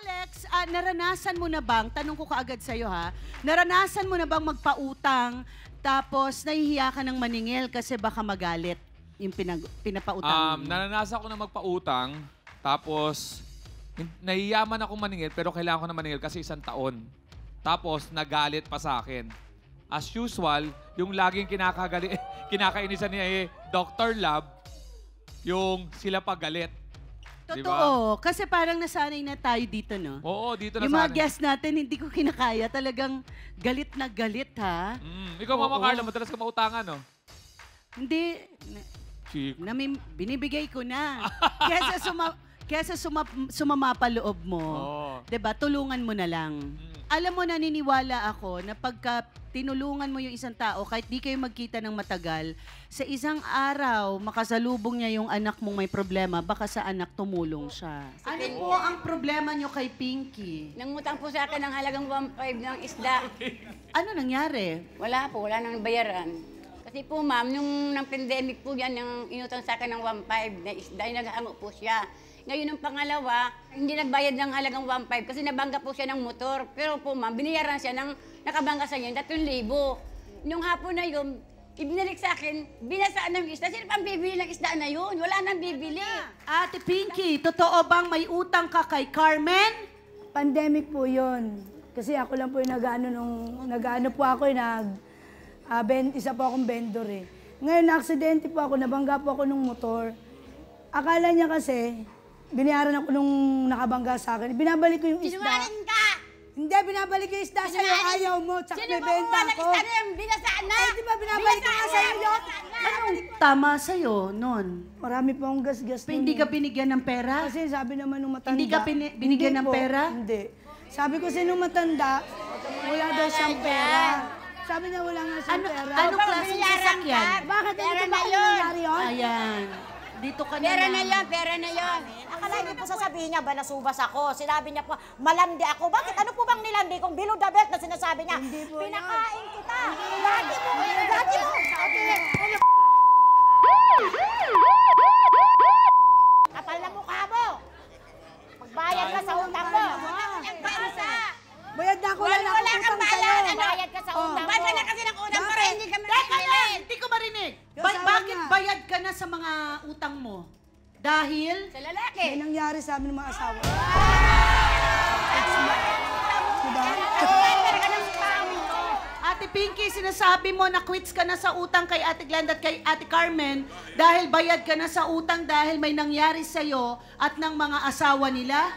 Alex, naranasan mo na bang, tanong ko kaagad sa'yo ha, naranasan mo na bang magpautang tapos nahihiya ka ng maningil kasi baka magalit yung pinapautang mo? Naranasan ko na magpautang, tapos nahiyaman akong maningil pero kailangan ko na maningil kasi 1 taon. Tapos nagalit pa sa akin. As usual, yung laging kinakainisan ni Dr. Love, yung sila pagalit. Totoo. Diba? Kasi parang nasanay na tayo dito, no? Oo, dito na yung mga guests natin, hindi ko kinakaya. Talagang galit na galit, ha? Ikaw, Mama Carla, madalas ka mautangan, no? Hindi. Binibigay ko na. Kesa sumama pa loob mo. Diba? Tulungan mo na lang. Alam mo, naniniwala ako na pagka tinulungan mo yung isang tao, kahit di kayo magkita ng matagal, sa isang araw, makasalubong niya yung anak mong may problema, baka sa anak tumulong siya. Ano po ang problema niyo kay Pinky? Nangutang po sa akin ng halagang 1.5 ng isda. Ano nangyari? Wala po, wala nang bayaran. Kasi po ma'am, nung pandemic po yan, yung inutang sa akin ng 1.5 na isda, naghango po siya. Ngayon, ng pangalawa, hindi nagbayad ng halagang 1.5 kasi nabangga po siya ng motor. Pero po ma'am, biniyaran siya ng nakabangga sa niya, 3,000. Nung hapon na yun, ibinalik sa akin, binasaan ng isda. Sino pang bibili ng isda na yun? Wala nang bibili. Ate Pinky, totoo bang may utang ka kay Carmen? Pandemic po yun. Kasi ako lang po yung nag-ano po ako, isa po akong vendor eh. Ngayon, na-aksidente po ako, nabangga po ako ng motor. Akala niya kasi, binayaran ako nung nakabangga sa akin. Binabalik ko yung isda. Sinungaling ka! Hindi, binabalik yung isda sa'yo. Ayaw mo, tsaka may benta ko. Sino mo isda na yung binasaan na? Ay, di ba binabalik ko nga sa'yo yun? Anong tama sa'yo nun? Marami pa akong gas-gas. Hindi ka binigyan ng pera? Kasi sabi naman nung matanda. Hindi ka binigyan ng pera? Hindi. Sabi ko nung matanda, wala daw siyang pera. Sabi niya wala nga siyang pera. Anong klaseng sasakyan? Bakit Pera hindi na ba yun. nangyari yun? Ayan. Dito ka na Pera lang. na yan, pera na yan. Akala niyo po sasabihin niya ba nasubas ako? Sinabi niya po, malandi ako. Bakit? Ano po bang nilandi kung below the belt na sinasabi niya? Hindi po Pinakain kita. Lagi mo. Lagi mo. Kapal na mukha mo. Magbayad ka sa utang mo. Bayad na ako, wala Wala akong kang utang sa'yo. bayaran. Bayad ka sa utang mo. Basa na kasi ng utang para hindi ka Teka lang, hindi ko marinig. Yung asawa Bakit niya. bayad ka na sa mga utang mo? Dahil? Sa lalaki. May nangyari sa amin ng mga asawa. Ate Pinky, sinasabi mo na quits ka na sa utang kay Ate Glenda at kay Ate Carmen dahil bayad ka na sa utang dahil may nangyari sa'yo at ng mga asawa nila?